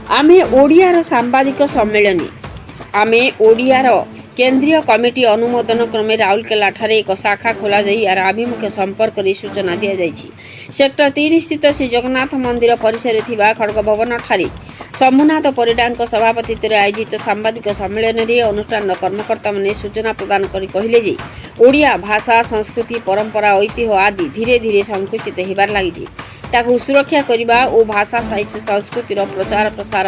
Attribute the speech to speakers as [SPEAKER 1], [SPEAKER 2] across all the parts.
[SPEAKER 1] आमे ओडियार सांबादिक सम्मेलन आमे ओडियार केंद्रीय कमिटी अनुमोदन क्रमे राउरकेला ठारे एक शाखा खोला जाई यार आभिमुख्य संपर्क रे सूचना दिया जायछि। सेक्टर 3 स्थित श्री जगन्नाथ मंदिर परिसर थिबा खड़ग भवन ठारे शंभुनाथ परिडांक सभापतित्व आयोजित सांबादिक सम्मेलन रे अनुष्ठान कर्मकर्ता माने सूचना प्रदान करी कहिले जे ओडिया भाषा संस्कृति परंपरा ऐतिह्य आदि धीरे धीरे संकुचित हेबार लागिछि। ताकू सुरक्षा करिबा ओ भाषा साहित्य संस्कृतिर प्रचार प्रसार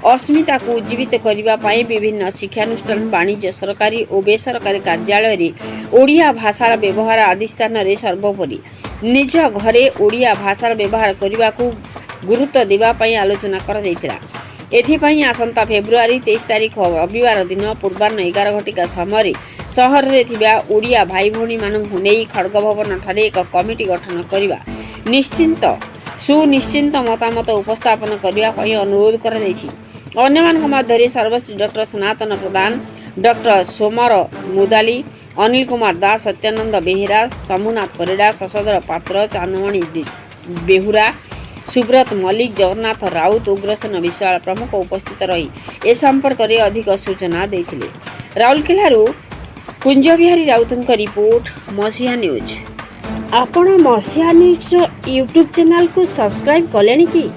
[SPEAKER 1] अस्मिता को उज्जीवित करने विभिन्न शिक्षानुष्ठान वाणिज्य सरकारी और बेसरकारी कार्यालय ओडिया भाषार व्यवहार आदि स्थान में सर्वोपरि निज घरे ओडिया भाषार व्यवहार करने को गुरुत्व देवाई आलोचना कर आसंता फेब्रुआरी 23 तारीख रविवार दिन पूर्वाह्न 11 घटिका समय सहर में थिबा ओडिया भाई भौणी मानू नहीं खड़ग भवन ठारे एक कमिटी गठन करने निश्चिंत सुनिश्चिंत मतामत उपस्थापन करने अनुरोध कर अन्य सर्वश्री डॉक्टर सनातन प्रधान डॉक्टर सोमर मुदाली अनिल कुमार दास सत्यानंद बेहेरा शंभुनाथ परिडा शशधर पात्र चांदमणि बेहुरा सुब्रत मल्लिक जगन्नाथ राउत उग्रसेन विश्वाल प्रमुख उपस्थित रही ए संपर्क में अधिक सूचना देथिले। राउरकेलारू कुंज बिहारी राउतଙ୍କ रिपोर्ट मसीहा न्यूज। आपण मसीहा न्यूज यूट्यूब चैनल को सब्सक्राइब कलेनि कि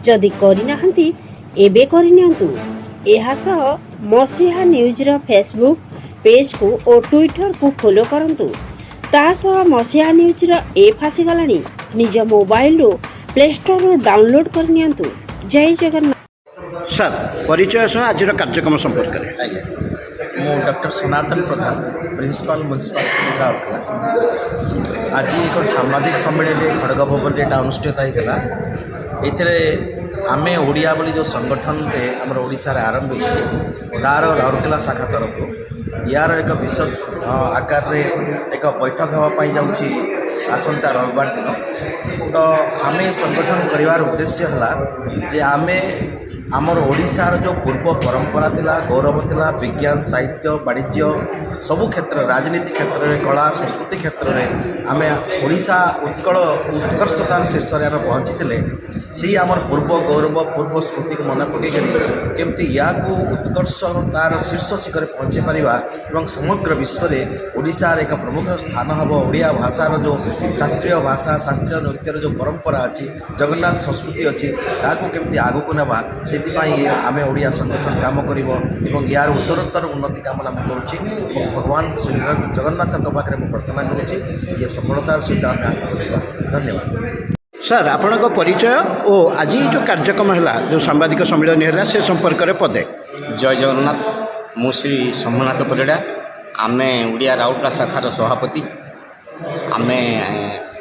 [SPEAKER 1] जदि करिनाहंती एबे करिनियंतु। एहा सह मसीहा न्यूज रो फेसबुक पेज को और ट्विटर को फॉलो करंतु। ता सह मसीहा न्यूज रो ऐप आसी गलानी निज मोबाइल रो प्ले स्टोर रो डाउनलोड करनियंतु। जय जगन्नाथ।
[SPEAKER 2] सर परिचय सह आज कार्यक्रम संपर्क में
[SPEAKER 3] आज्ञा मु डॉक्टर सनातन प्रधान प्रिंसिपाल म्युनिसिपालिटी राउरकेला आज एक सामाजिक सम्मेलन खड़ग भवन में अनुष्ठित होता ये आम ओडिया बोली जो संगठन आम ओडिशा आरंभ होतार राउरकेला शाखा तरफ यार एक विशद आकार एक बैठक होगापाई जाऊँगी आसंता रविवार दिन। तो आम संगठन कर उद्देश्य है जे आम आमर ओडिशार जो पूर्व परंपरा थिला गौरव थिला विज्ञान साहित्य वाणिज्य सबु क्षेत्र राजनीति क्षेत्र में कला संस्कृति क्षेत्र में आम ओडिशा उत्कल उत्कर्षतार शीर्ष में आम पहुँची सी आमर पूर्व गौरव पूर्व स्मृति को मन पकई केमती या उत्कर्ष तार शीर्ष शिखर पहुँचे पारिबा एवं समग्र विश्व में ओडिशार एक प्रमुख स्थान हम ओडिया भाषार जो शास्त्रीय भाषा शास्त्रीय नृत्यर जो परंपरा अच्छी जगन्नाथ संस्कृति अच्छी ताकू केमती आगक नेबा से आम ओडिया संगठन काम कर यार उत्तरोत्तर उन्नति कामना करुच्ची भगवान श्री जगन्नाथ पाखे प्रार्थना करुच्ची ये सफलतार सहित आम आगे धन्यवाद।
[SPEAKER 2] सर आपण परिचय और आज जो कार्यक्रम है जो सांबादिक सम्मेलन है से संपर्क में पदे।
[SPEAKER 4] जय जगन्नाथ। मु श्री शंभुनाथ परिडा आम ओडिया राउरकेला शाखार सभापति आम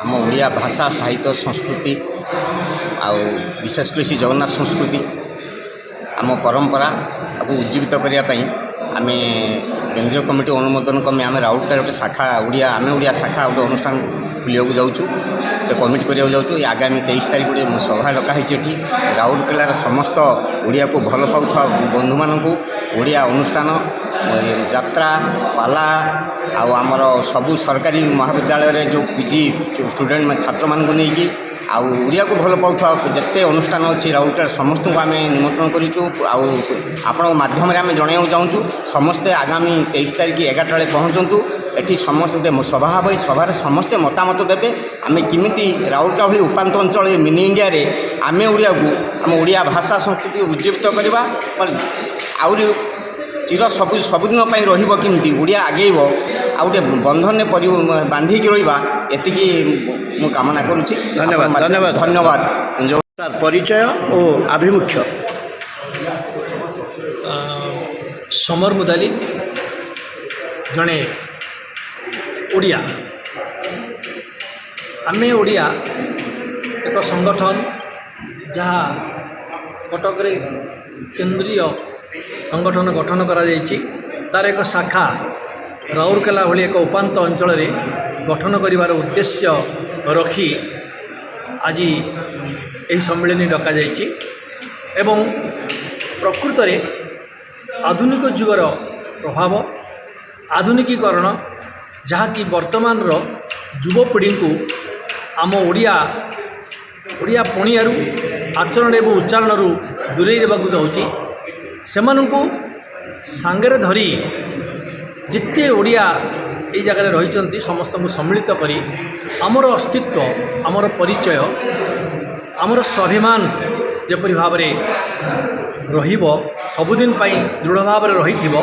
[SPEAKER 4] आम ओडिया भाषा साहित्य संस्कृति आउ विशेषकर श्री जगन्नाथ संस्कृति आम परंपरा को उज्जीवित करने आम केंद्रीय कमिटी अनुमोदन क्रमे आम राउरकेला गोटे शाखा ओडिया आम ओडिया शाखा गोटे अनुष्ठान खुलिया जाऊँ तो कमिटी करा जाऊँ आगामी 23 तारीख गोटे सभा डकाही ये राउरकेलार समस्त ओडिया को भल पाउथवा बंधु मानक ओडिया अनुष्ठान यात्रा पाला आमर सबू सरकारी महाविद्यालय जो पीजी स्टूडेंट छात्र मान नहीं ओडिया को भल पाउथवा जिते अनुष्ठान अच्छी राउरकेला समस्त को आम निमंत्रण करूँ आपण माध्यम आम जन चाहूँ समस्ते आगामी 23 तारीख 11टा बेले पहुँचतु एटी समस्त गोटे सभा हम सभार समस्ते मतामत देवे आम किमिति राउरकेला भली उपात अंचल मिनी इंडिया रे आम ओडिया को आम ओडिया भाषा संस्कृति उज्जीवित करवा आउरी चिर सबुदिन रही ओडिया आगेब आ गए बंधन बांधिकी रहा एतिकी मु कामना करुच्ची।
[SPEAKER 2] धन्यवाद धन्यवाद
[SPEAKER 4] धन्यवाद।
[SPEAKER 2] सर परिचय और आभिमुख्य।
[SPEAKER 5] सोमर मुदाली जड़े ओडिया आम ओडिया एक संगठन जहाँ कटक रे केंद्रीय संगठन गठन करा जायछि तार एक शाखा राउरकेला भली एक उपात अंचल गठन करिवार उद्देश्य रखी आज यही सम्मेलन डका जायछि एवं प्रकृत में आधुनिक जुगर प्रभाव आधुनिकीकरण जहाँकि वर्तमान युवपीढ़ी को आम ओडिया पणियारू आचरण एवं उच्चारण ଦୂରେଇ ଦେବାକୁ ଯାଉଛି ସେମାନଙ୍କୁ ସାଙ୍ଗରେ ଧରି ଯେତେ ଓଡ଼ିଆ ଏଇ ଜାଗାରେ ରହିଛନ୍ତି ସମସ୍ତଙ୍କୁ ସମ୍ମିଳିତ କରି ଆମର ଅସ୍ତିତ୍ୱ, ଆମର ପରିଚୟ, ଆମର ସ୍ୱାଭିମାନ ଯେପରି ଭାବରେ ରହିବ, ସବୁଦିନ ପାଇଁ ଦୃଢ଼ ଭାବରେ ରହିଥିବ।